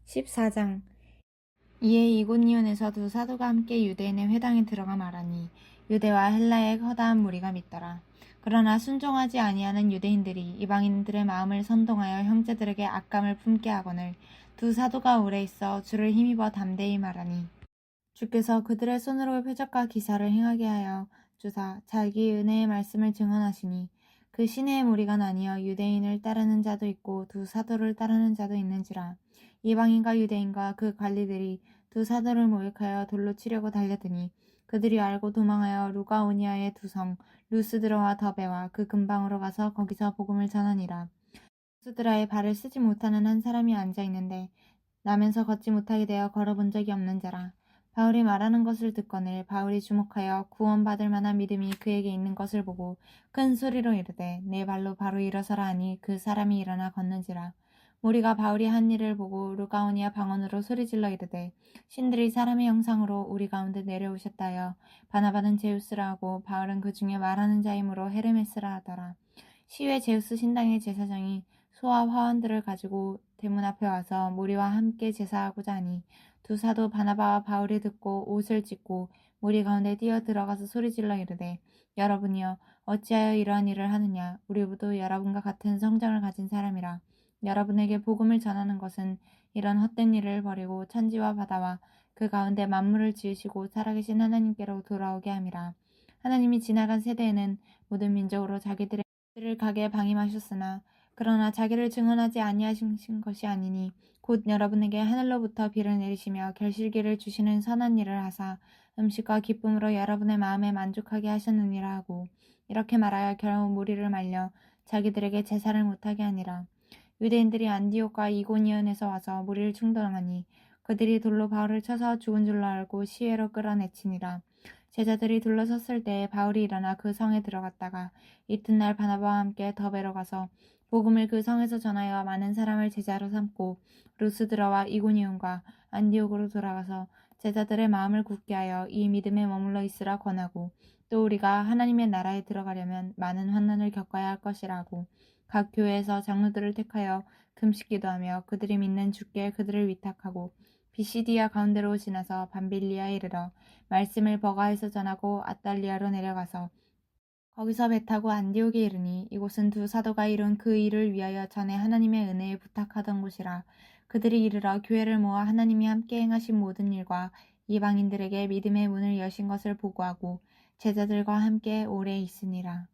14장. 이에 이고니온에서 두 사도가 함께 유대인의 회당에 들어가 말하니 유대와 헬라의 허다한 무리가 믿더라. 그러나 순종하지 아니하는 유대인들이 이방인들의 마음을 선동하여 형제들에게 악감을 품게 하거늘 두 사도가 오래 있어 주를 힘입어 담대히 말하니 주께서 그들의 손으로 표적과 기사를 행하게 하여 주사 자기 은혜의 말씀을 증언하시니 그 시내의 무리가 나뉘어 유대인을 따르는 자도 있고 두 사도를 따르는 자도 있는지라. 이방인과 유대인과 그 관리들이 두 사도를 모욕하여 돌로 치려고 달려드니 그들이 알고 도망하여 루가오니아의 두 성 루스드라와 더베와 그 근방으로 가서 거기서 복음을 전하니라. 루스드라에 발을 쓰지 못하는 한 사람이 앉아 있는데 나면서 걷지 못하게 되어 걸어본 적이 없는 자라. 바울이 말하는 것을 듣거늘 바울이 주목하여 구원받을 만한 믿음이 그에게 있는 것을 보고 큰 소리로 이르되 내 발로 바로 일어서라 하니 그 사람이 일어나 걷는지라. 무리가 바울이 한 일을 보고 루가오니아 방언으로 소리질러 이르되 신들이 사람의 형상으로 우리 가운데 내려오셨다 하여 바나바는 제우스라 하고 바울은 그 중에 말하는 자이므로 헤르메스라 하더라. 시외 제우스 신당의 제사장이 소와 화환들을 가지고 대문 앞에 와서 무리와 함께 제사하고자 하니 두 사도 바나바와 바울이 듣고 옷을 찢고 무리 가운데 뛰어 들어가서 소리질러 이르되 여러분이여 어찌하여 이러한 일을 하느냐. 우리도 여러분과 같은 성장을 가진 사람이라. 여러분에게 복음을 전하는 것은 이런 헛된 일을 버리고 천지와 바다와 그 가운데 만물을 지으시고 살아계신 하나님께로 돌아오게 함이라. 하나님이 지나간 세대에는 모든 민족으로 자기들의 를 가게 방임하셨으나 그러나 자기를 증언하지 아니하신 것이 아니니 곧 여러분에게 하늘로부터 비를 내리시며 결실기를 주시는 선한 일을 하사 음식과 기쁨으로 여러분의 마음에 만족하게 하셨느니라 하고 이렇게 말하여 결국 무리를 말려 자기들에게 제사를 못하게 하니라. 유대인들이 안디옥과 이고니온에서 와서 무리를 충돌하니 그들이 돌로 바울을 쳐서 죽은 줄로 알고 시외로 끌어내치니라. 제자들이 둘러섰을 때에 바울이 일어나 그 성에 들어갔다가 이튿날 바나바와 함께 더베로 가서 복음을 그 성에서 전하여 많은 사람을 제자로 삼고 루스드라와 이고니온과 안디옥으로 돌아가서 제자들의 마음을 굳게 하여 이 믿음에 머물러 있으라 권하고 또 우리가 하나님의 나라에 들어가려면 많은 환난을 겪어야 할 것이라고 각 교회에서 장로들을 택하여 금식 기도하며 그들이 믿는 주께 그들을 위탁하고 비시디아 가운데로 지나서 밤빌리아에 이르러 말씀을 버가에서 전하고 아달리아로 내려가서 거기서 배 타고 안디옥에 이르니 이곳은 두 사도가 이룬 그 일을 위하여 전에 하나님의 은혜에 부탁하던 곳이라. 그들이 이르러 교회를 모아 하나님이 함께 행하신 모든 일과 이방인들에게 믿음의 문을 여신 것을 보고하고 제자들과 함께 오래 있으니라.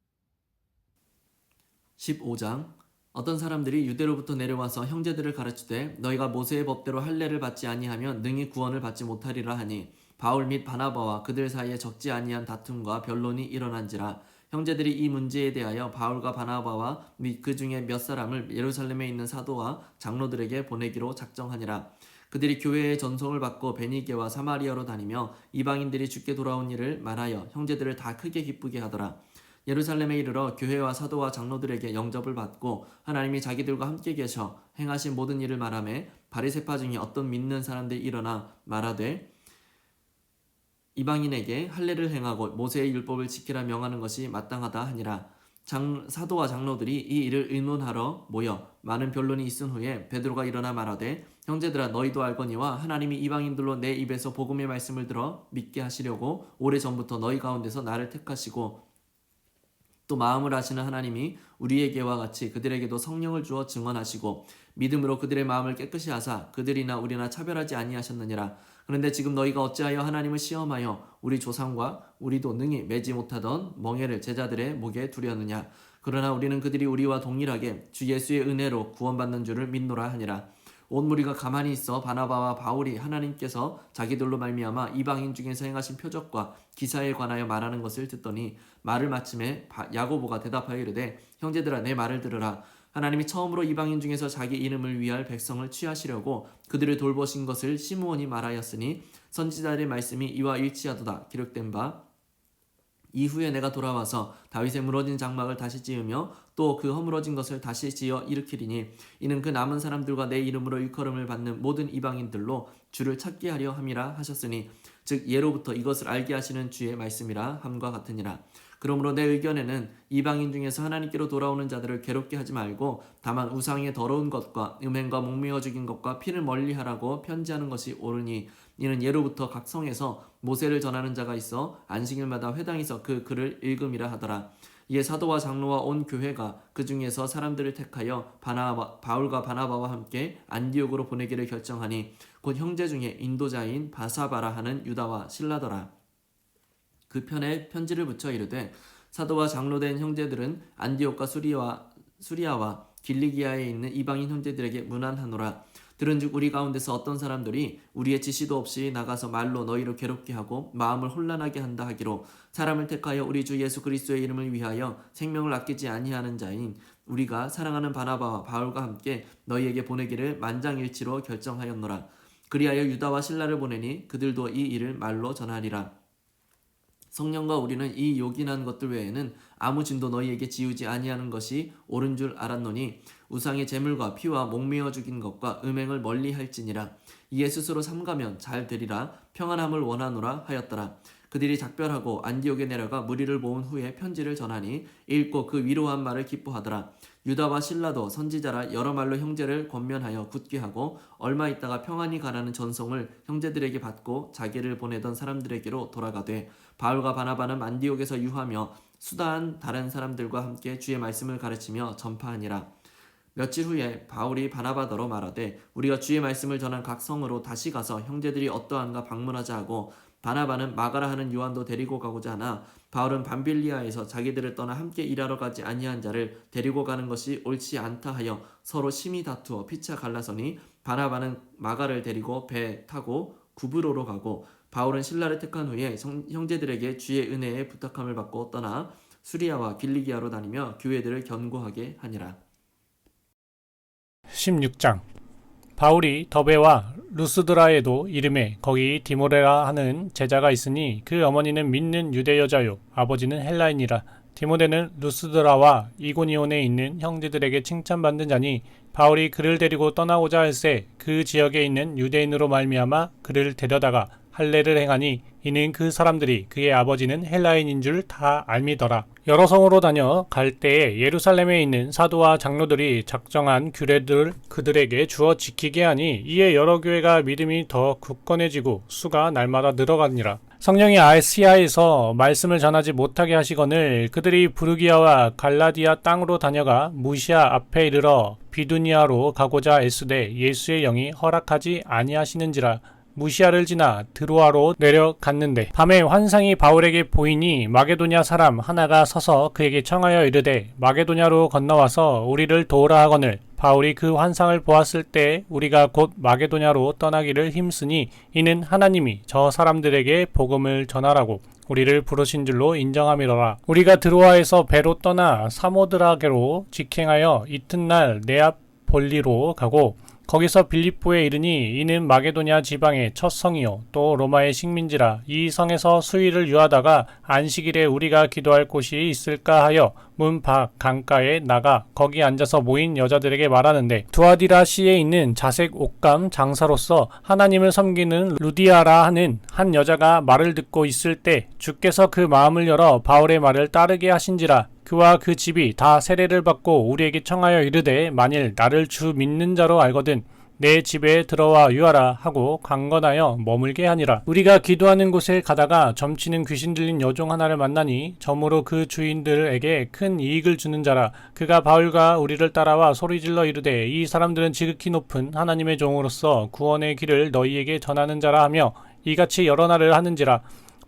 15장. 어떤 사람들이 유대로부터 내려와서 형제들을 가르치되 너희가 모세의 법대로 할례를 받지 아니하면 능히 구원을 받지 못하리라 하니 바울 및 바나바와 그들 사이에 적지 아니한 다툼과 변론이 일어난지라. 형제들이 이 문제에 대하여 바울과 바나바와 및 그 중에 몇 사람을 예루살렘에 있는 사도와 장로들에게 보내기로 작정하니라. 그들이 교회의 전송을 받고 베니게와 사마리아로 다니며 이방인들이 주께 돌아온 일을 말하여 형제들을 다 크게 기쁘게 하더라. 예루살렘에 이르러 교회와 사도와 장로들에게 영접을 받고 하나님이 자기들과 함께 계셔 행하신 모든 일을 말하매 바리새파 중에 어떤 믿는 사람들이 일어나 말하되 이방인에게 할례를 행하고 모세의 율법을 지키라 명하는 것이 마땅하다 하니라. 사도와 장로들이 이 일을 의논하러 모여 많은 변론이 있은 후에 베드로가 일어나 말하되 형제들아 너희도 알거니와 하나님이 이방인들로 내 입에서 복음의 말씀을 들어 믿게 하시려고 오래전부터 너희 가운데서 나를 택하시고 또 마음을 아시는 하나님이 우리에게와 같이 그들에게도 성령을 주어 증언하시고 믿음으로 그들의 마음을 깨끗이 하사 그들이나 우리나 차별하지 아니하셨느니라. 그런데 지금 너희가 어찌하여 하나님을 시험하여 우리 조상과 우리도 능히 매지 못하던 멍에를 제자들의 목에 두려느냐. 그러나 우리는 그들이 우리와 동일하게 주 예수의 은혜로 구원받는 줄을 믿노라 하니라. 온 무리가 가만히 있어 바나바와 바울이 하나님께서 자기들로 말미암아 이방인 중에서 행하신 표적과 기사에 관하여 말하는 것을 듣더니 말을 마침에 야고보가 대답하여 이르되 형제들아 내 말을 들으라. 하나님이 처음으로 이방인 중에서 자기 이름을 위할 백성을 취하시려고 그들을 돌보신 것을 시므온이 말하였으니 선지자들의 말씀이 이와 일치하도다 기록된 바 이후에 내가 돌아와서 다윗의 무너진 장막을 다시 지으며 또 그 허물어진 것을 다시 지어 일으키리니 이는 그 남은 사람들과 내 이름으로 일컬음을 받는 모든 이방인들로 주를 찾게 하려 함이라 하셨으니 즉 예로부터 이것을 알게 하시는 주의 말씀이라 함과 같으니라. 그러므로 내 의견에는 이방인 중에서 하나님께로 돌아오는 자들을 괴롭게 하지 말고 다만 우상의 더러운 것과 음행과 목매어 죽인 것과 피를 멀리하라고 편지하는 것이 옳으니 이는 예로부터 각 성에서 모세를 전하는 자가 있어 안식일마다 회당에서 그 글을 읽음이라 하더라. 이에 사도와 장로와 온 교회가 그 중에서 사람들을 택하여 바울과 바나바와 함께 안디옥으로 보내기를 결정하니 곧 형제 중에 인도자인 바사바라 하는 유다와 실라더라. 그 편에 편지를 붙여 이르되 사도와 장로된 형제들은 안디옥과 수리아와 길리기아에 있는 이방인 형제들에게 문안하노라. 들은즉 우리 가운데서 어떤 사람들이 우리의 지시도 없이 나가서 말로 너희를 괴롭게 하고 마음을 혼란하게 한다 하기로 사람을 택하여 우리 주 예수 그리스도의 이름을 위하여 생명을 아끼지 아니하는 자인 우리가 사랑하는 바나바와 바울과 함께 너희에게 보내기를 만장일치로 결정하였노라. 그리하여 유다와 실라를 보내니 그들도 이 일을 말로 전하리라. 성령과 우리는 이 요긴한 것들 외에는 아무 진도 너희에게 지우지 아니하는 것이 옳은 줄 알았노니 우상의 제물과 피와 목매어 죽인 것과 음행을 멀리할지니라. 이에 스스로 삼가면 잘 되리라. 평안함을 원하노라 하였더라. 그들이 작별하고 안디옥에 내려가 무리를 모은 후에 편지를 전하니 읽고 그 위로한 말을 기뻐하더라. 유다와 실라도 선지자라 여러 말로 형제를 권면하여 굳게 하고 얼마 있다가 평안히 가라는 전송을 형제들에게 받고 자기를 보내던 사람들에게로 돌아가되 바울과 바나바는 안디옥에서 유하며 수다한 다른 사람들과 함께 주의 말씀을 가르치며 전파하니라. 며칠 후에 바울이 바나바더러 말하되 우리가 주의 말씀을 전한 각 성으로 다시 가서 형제들이 어떠한가 방문하자 하고 바나바는 마가라 하는 요한도 데리고 가고자 하나 바울은 밤빌리아에서 자기들을 떠나 함께 일하러 가지 아니한 자를 데리고 가는 것이 옳지 않다 하여 서로 심히 다투어 피차 갈라서니 바나바는 마가를 데리고 배 타고 구브로로 가고 바울은 실라를 택한 후에 형제들에게 주의 은혜에 부탁함을 받고 떠나 수리아와 길리기아로 다니며 교회들을 견고하게 하니라. 16장. 바울이 더베와 루스드라에도 이름에 거기 디모데라 하는 제자가 있으니 그 어머니는 믿는 유대 여자요 아버지는 헬라인이라. 디모데는 루스드라와 이고니온에 있는 형제들에게 칭찬받는 자니 바울이 그를 데리고 떠나고자 할새 그 지역에 있는 유대인으로 말미암아 그를 데려다가 할례를 행하니 이는 그 사람들이 그의 아버지는 헬라인인 줄 다 알미더라. 여러 성으로 다녀 갈 때에 예루살렘에 있는 사도와 장로들이 작정한 규례들을 그들에게 주어 지키게 하니 이에 여러 교회가 믿음이 더 굳건해지고 수가 날마다 늘어가니라. 성령이 아시아에서 말씀을 전하지 못하게 하시거늘 그들이 부르기아와 갈라디아 땅으로 다녀가 무시아 앞에 이르러 비두니아로 가고자 애쓰되 예수의 영이 허락하지 아니하시는지라. 무시아를 지나 드로아로 내려갔는데 밤에 환상이 바울에게 보이니 마게도냐 사람 하나가 서서 그에게 청하여 이르되 마게도냐로 건너와서 우리를 도우라 하거늘 바울이 그 환상을 보았을 때 우리가 곧 마게도냐로 떠나기를 힘쓰니 이는 하나님이 저 사람들에게 복음을 전하라고 우리를 부르신 줄로 인정함이로라. 우리가 드로아에서 배로 떠나 사모드라게로 직행하여 이튿날 네아폴리로 가고 거기서 빌립보에 이르니 이는 마게도냐 지방의 첫 성이요 또 로마의 식민지라. 이 성에서 수일을 유하다가 안식일에 우리가 기도할 곳이 있을까 하여 문 밖 강가에 나가 거기 앉아서 모인 여자들에게 말하는데 두아디라시에 있는 자색 옷감 장사로서 하나님을 섬기는 루디아라 하는 한 여자가 말을 듣고 있을 때 주께서 그 마음을 열어 바울의 말을 따르게 하신지라. 그와 그 집이 다 세례를 받고 우리에게 청하여 이르되 만일 나를 주 믿는 자로 알거든 내 집에 들어와 유하라 하고 강건하여 머물게 하니라. 우리가 기도하는 곳에 가다가 점치는 귀신 들린 여종 하나를 만나니 점으로 그 주인들에게 큰 이익을 주는 자라. 그가 바울과 우리를 따라와 소리질러 이르되 이 사람들은 지극히 높은 하나님의 종으로서 구원의 길을 너희에게 전하는 자라 하며 이같이 여러 날을 하는지라.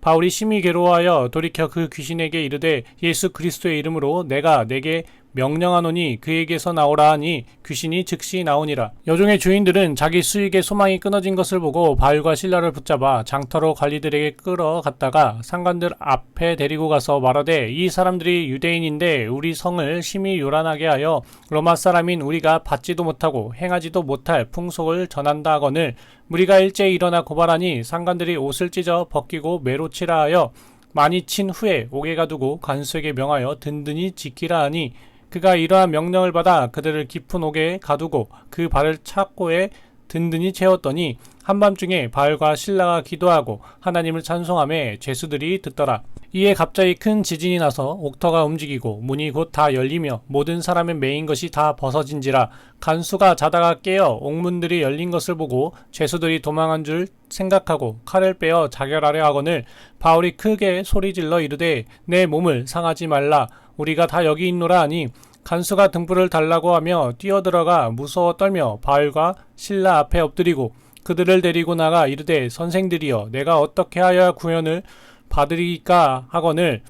바울이 심히 괴로워하여 돌이켜 그 귀신에게 이르되 예수 그리스도의 이름으로 내가 내게 명령하노니 그에게서 나오라 하니 귀신이 즉시 나오니라. 여종의 주인들은 자기 수익의 소망이 끊어진 것을 보고 바울과 실라를 붙잡아 장터로 관리들에게 끌어갔다가 상관들 앞에 데리고 가서 말하되 이 사람들이 유대인인데 우리 성을 심히 요란하게 하여 로마 사람인 우리가 받지도 못하고 행하지도 못할 풍속을 전한다 하거늘 무리가 일제히 일어나 고발하니 상관들이 옷을 찢어 벗기고 매로 치라 하여 많이 친 후에 옥에 가두고 관수에게 명하여 든든히 지키라 하니 그가 이러한 명령을 받아 그들을 깊은 옥에 가두고 그 발을 착고에 든든히 채웠더니 한밤중에 바알과 실라가 기도하고 하나님을 찬송하며 죄수들이 듣더라. 이에 갑자기 큰 지진이 나서 옥터가 움직이고 문이 곧 다 열리며 모든 사람의 매인 것이 다 벗어진지라. 간수가 자다가 깨어 옥문들이 열린 것을 보고 죄수들이 도망한 줄 생각하고 칼을 빼어 자결하려 하거늘 바울이 크게 소리질러 이르되 내 몸을 상하지 말라. 우리가 다 여기 있노라 하니 간수가 등불을 달라고 하며 뛰어들어가 무서워 떨며 바울과 실라 앞에 엎드리고 그들을 데리고 나가 이르되 선생들이여 내가 어떻게 하여야 구원을 받으리까 하거늘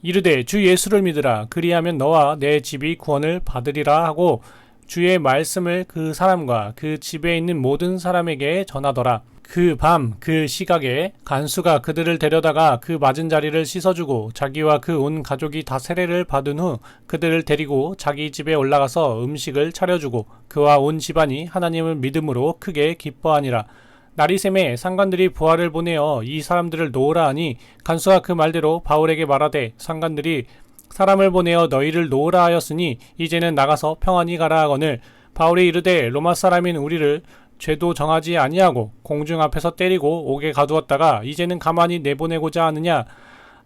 이르되 주 예수를 믿으라. 그리하면 너와 내 집이 구원을 받으리라 하고 주의 말씀을 그 사람과 그 집에 있는 모든 사람에게 전하더라. 그 밤 그 시각에 간수가 그들을 데려다가 그 맞은 자리를 씻어주고 자기와 그 온 가족이 다 세례를 받은 후 그들을 데리고 자기 집에 올라가서 음식을 차려주고 그와 온 집안이 하나님을 믿음으로 크게 기뻐하니라. 날이 새매 상관들이 부하를 보내어 이 사람들을 놓으라 하니 간수가 그 말대로 바울에게 말하되 상관들이 사람을 보내어 너희를 놓으라 하였으니 이제는 나가서 평안히 가라 하거늘 바울이 이르되 로마 사람인 우리를 죄도 정하지 아니하고 공중 앞에서 때리고 옥에 가두었다가 이제는 가만히 내보내고자 하느냐.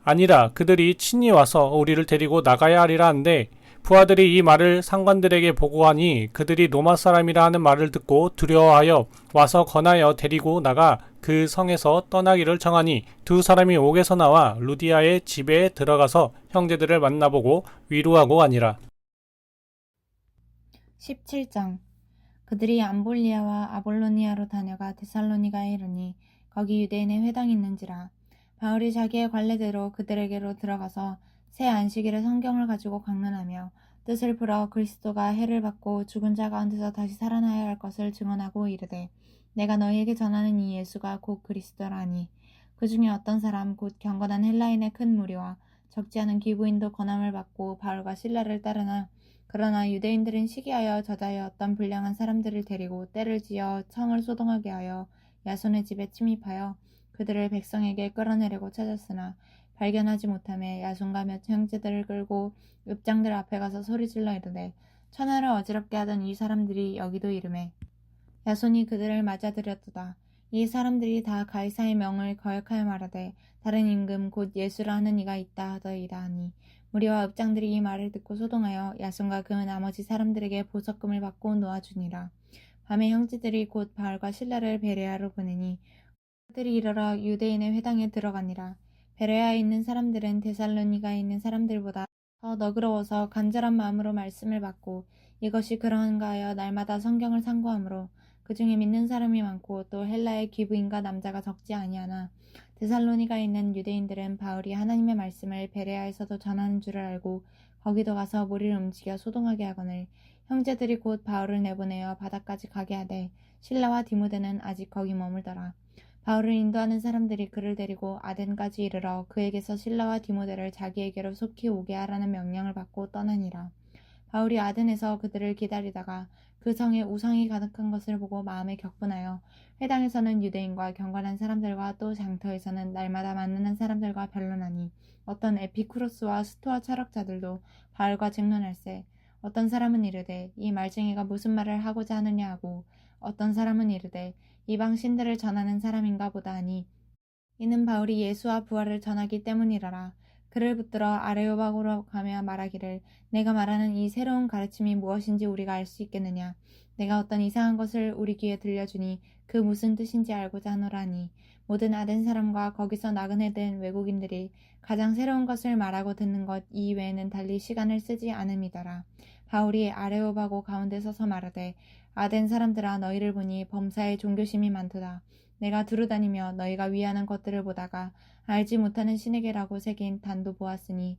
아니라 그들이 친히 와서 우리를 데리고 나가야 하리라 한데 부하들이 이 말을 상관들에게 보고하니 그들이 로마 사람이라 하는 말을 듣고 두려워하여 와서 권하여 데리고 나가 그 성에서 떠나기를 정하니 두 사람이 옥에서 나와 루디아의 집에 들어가서 형제들을 만나보고 위로하고 하니라. 17장. 그들이 암볼리아와 아볼로니아로 다녀가 데살로니가에 이르니 거기 유대인의 회당이 있는지라. 바울이 자기의 관례대로 그들에게로 들어가서 새 안식일에 성경을 가지고 강론하며 뜻을 풀어 그리스도가 해를 받고 죽은 자 가운데서 다시 살아나야 할 것을 증언하고 이르되 내가 너희에게 전하는 이 예수가 곧 그리스도라니. 그 중에 어떤 사람 곧 경건한 헬라인의 큰 무리와 적지 않은 기부인도 권함을 받고 바울과 실라를 따르나 그러나 유대인들은 시기하여 저자여 어떤 불량한 사람들을 데리고 때를 지어 성을 소동하게 하여 야손의 집에 침입하여 그들을 백성에게 끌어내려고 찾았으나 발견하지 못하며 야손과 몇 형제들을 끌고 읍장들 앞에 가서 소리질러 이르되 천하를 어지럽게 하던 이 사람들이 여기도 이르매 야손이 그들을 맞아들였도다. 이 사람들이 다 가이사의 명을 거역하여 말하되 다른 임금 곧 예수라 하는 이가 있다 하더이다 하니 무리와 읍장들이 이 말을 듣고 소동하여 야손과 그 나머지 사람들에게 보석금을 받고 놓아주니라. 밤에 형제들이 곧 바울과 실라를 베레아로 보내니 그들이 이르러 유대인의 회당에 들어가니라. 베레아에 있는 사람들은 데살로니가에 있는 사람들보다 더 너그러워서 간절한 마음으로 말씀을 받고 이것이 그러한가 하여 날마다 성경을 상고하므로 그 중에 믿는 사람이 많고 또 헬라의 귀부인과 남자가 적지 아니하나 데살로니가에 있는 유대인들은 바울이 하나님의 말씀을 베레아에서도 전하는 줄을 알고 거기도 가서 무리를 움직여 소동하게 하거늘 형제들이 곧 바울을 내보내어 바다까지 가게 하되 실라와 디모데는 아직 거기 머물더라. 바울을 인도하는 사람들이 그를 데리고 아덴까지 이르러 그에게서 실라와 디모데를 자기에게로 속히 오게 하라는 명령을 받고 떠나니라. 바울이 아덴에서 그들을 기다리다가 그 성에 우상이 가득한 것을 보고 마음에 격분하여 회당에서는 유대인과 경건한 사람들과 또 장터에서는 날마다 만나는 사람들과 변론하니 어떤 에피쿠로스와 스토아 철학자들도 바울과 증론할세. 어떤 사람은 이르되 이 말쟁이가 무슨 말을 하고자 하느냐 하고 어떤 사람은 이르되 이방 신들을 전하는 사람인가 보다 하니 이는 바울이 예수와 부활을 전하기 때문이라라. 그를 붙들어 아레오바고로 가며 말하기를 내가 말하는 이 새로운 가르침이 무엇인지 우리가 알 수 있겠느냐. 내가 어떤 이상한 것을 우리 귀에 들려주니 그 무슨 뜻인지 알고자 하노라니. 모든 아덴 사람과 거기서 나그네 된 외국인들이 가장 새로운 것을 말하고 듣는 것 이외에는 달리 시간을 쓰지 않음이더라. 바울이 아레오바고 가운데 서서 말하되 아덴 사람들아 너희를 보니 범사에 종교심이 많도다. 내가 두루다니며 너희가 위하는 것들을 보다가 알지 못하는 신에게라고 새긴 단도 보았으니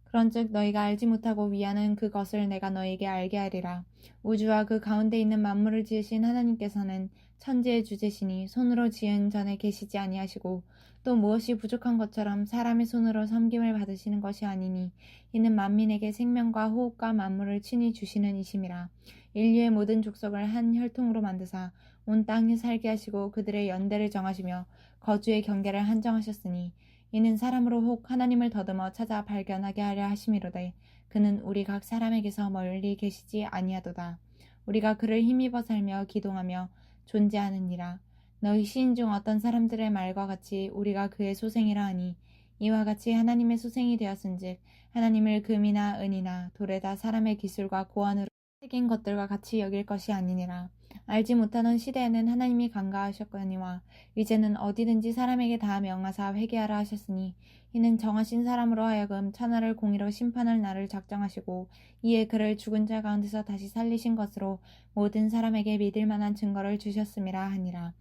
그런즉 너희가 알지 못하고 위하는 그것을 내가 너희에게 알게 하리라. 우주와 그 가운데 있는 만물을 지으신 하나님께서는 천지의 주제시니 손으로 지은 전에 계시지 아니하시고 또 무엇이 부족한 것처럼 사람의 손으로 섬김을 받으시는 것이 아니니 이는 만민에게 생명과 호흡과 만물을 친히 주시는 이심이라. 인류의 모든 족속을 한 혈통으로 만드사 온 땅에 살게 하시고 그들의 연대를 정하시며 거주의 경계를 한정하셨으니 이는 사람으로 혹 하나님을 더듬어 찾아 발견하게 하려 하심이로되 그는 우리 각 사람에게서 멀리 계시지 아니하도다. 우리가 그를 힘입어 살며 기동하며 존재하느니라. 너희 시인 중 어떤 사람들의 말과 같이 우리가 그의 소생이라 하니 이와 같이 하나님의 소생이 되었은즉 하나님을 금이나 은이나 돌에다 사람의 기술과 고안으로 새긴 것들과 같이 여길 것이 아니니라. 알지 못하던 시대에는 하나님이 간과하셨거니와 이제는 어디든지 사람에게 다 명하사 회개하라 하셨으니 이는 정하신 사람으로 하여금 천하를 공의로 심판할 날을 작정하시고 이에 그를 죽은 자 가운데서 다시 살리신 것으로 모든 사람에게 믿을 만한 증거를 주셨음이라 하니라.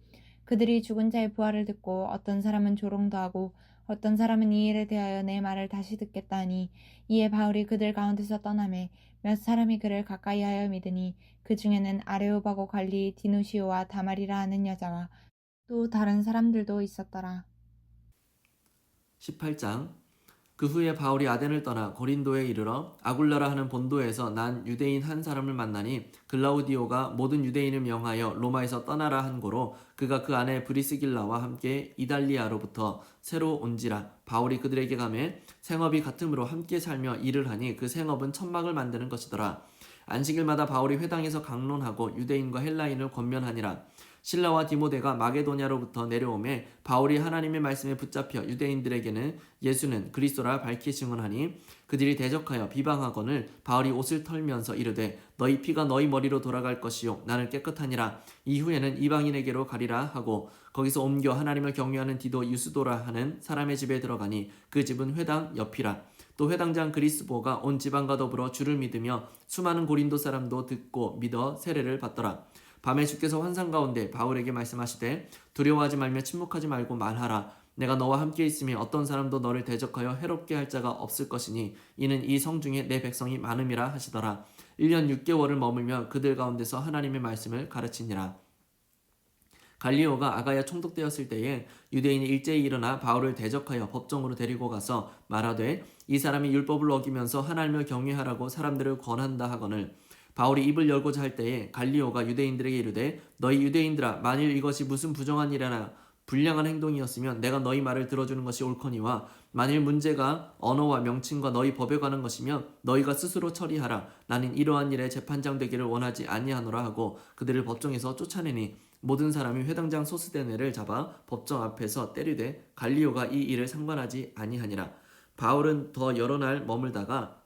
그들이 죽은 자의 부활을 듣고 어떤 사람은 조롱도 하고 어떤 사람은 이 일에 대하여 내 말을 다시 듣겠다 하니 이에 바울이 그들 가운데서 떠나매 몇 사람이 그를 가까이하여 믿으니 그 중에는 아레오바고 관리 디누시오와 다말이라 하는 여자와 또 다른 사람들도 있었더라. 18장 그 후에 바울이 아덴을 떠나 고린도에 이르러 아굴라라 하는 본도에서 난 유대인 한 사람을 만나니 글라우디오가 모든 유대인을 명하여 로마에서 떠나라 한 고로 그가 그 안에 브리스길라와 함께 이달리아로부터 새로 온지라. 바울이 그들에게 가매 생업이 같으므로 함께 살며 일을 하니 그 생업은 천막을 만드는 것이더라. 안식일마다 바울이 회당에서 강론하고 유대인과 헬라인을 권면하니라. 실라와 디모데가 마게도냐로부터 내려오매 바울이 하나님의 말씀에 붙잡혀 유대인들에게는 예수는 그리스도라 밝히 증언하니 그들이 대적하여 비방하거늘 바울이 옷을 털면서 이르되 너희 피가 너희 머리로 돌아갈 것이요 나는 깨끗하니라. 이후에는 이방인에게로 가리라 하고 거기서 옮겨 하나님을 경외하는 디도 유스도라 하는 사람의 집에 들어가니 그 집은 회당 옆이라. 또 회당장 그리스보가 온 지방과 더불어 주를 믿으며 수많은 고린도 사람도 듣고 믿어 세례를 받더라. 밤에 주께서 환상 가운데 바울에게 말씀하시되 두려워하지 말며 침묵하지 말고 말하라. 내가 너와 함께 있으며 어떤 사람도 너를 대적하여 해롭게 할 자가 없을 것이니 이는 이 성 중에 내 백성이 많음이라 하시더라. 1년 6개월을 머물며 그들 가운데서 하나님의 말씀을 가르치니라. 갈리오가 아가야 총독되었을 때에 유대인이 일제히 일어나 바울을 대적하여 법정으로 데리고 가서 말하되 이 사람이 율법을 어기면서 하나님을 경외하라고 사람들을 권한다 하거늘 바울이 입을 열고자 할 때에 갈리오가 유대인들에게 이르되 너희 유대인들아 만일 이것이 무슨 부정한 일이나 불량한 행동이었으면 내가 너희 말을 들어주는 것이 옳거니와 만일 문제가 언어와 명칭과 너희 법에 관한 것이면 너희가 스스로 처리하라. 나는 이러한 일에 재판장 되기를 원하지 아니하노라 하고 그들을 법정에서 쫓아내니 모든 사람이 회당장 소스데네를 잡아 법정 앞에서 때리되 갈리오가 이 일을 상관하지 아니하니라. 바울은 더 여러 날 머물다가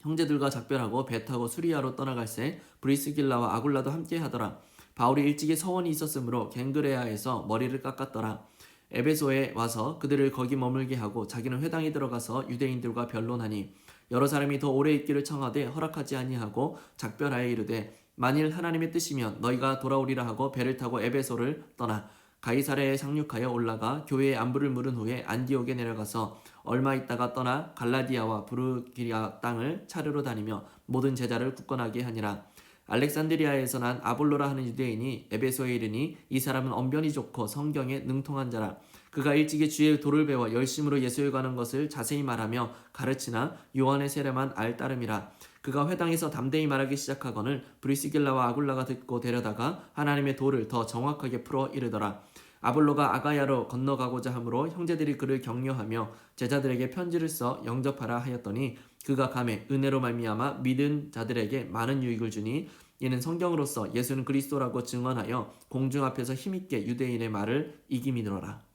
형제들과 작별하고 배 타고 수리아로 떠나갈새 브리스길라와 아굴라도 함께 하더라. 바울이 일찍이 서원이 있었으므로 갱그레아에서 머리를 깎았더라. 에베소에 와서 그들을 거기 머물게 하고 자기는 회당에 들어가서 유대인들과 변론하니 여러 사람이 더 오래 있기를 청하되 허락하지 아니하고 작별하여 이르되 만일 하나님의 뜻이면 너희가 돌아오리라 하고 배를 타고 에베소를 떠나 가이사랴에 상륙하여 올라가 교회의 안부를 물은 후에 안디옥에 내려가서 얼마 있다가 떠나 갈라디아와 부르기아 땅을 차례로 다니며 모든 제자를 굳건하게 하니라. 알렉산드리아에서 난 아볼로라 하는 유대인이 에베소에 이르니 이 사람은 언변이 좋고 성경에 능통한 자라. 그가 일찍이 주의 도를 배워 열심으로 예수에 관한 것을 자세히 말하며 가르치나 요한의 세례만 알 따름이라. 그가 회당에서 담대히 말하기 시작하거늘 브리스길라와 아굴라가 듣고 데려다가 하나님의 도를 더 정확하게 풀어 이르더라. 아볼로가 아가야로 건너가고자 하므로 형제들이 그를 격려하며 제자들에게 편지를 써 영접하라 하였더니 그가 가매 은혜로 말미암아 믿은 자들에게 많은 유익을 주니 이는 성경으로서 예수는 그리스도라고 증언하여 공중 앞에서 힘있게 유대인의 말을 이김이더라.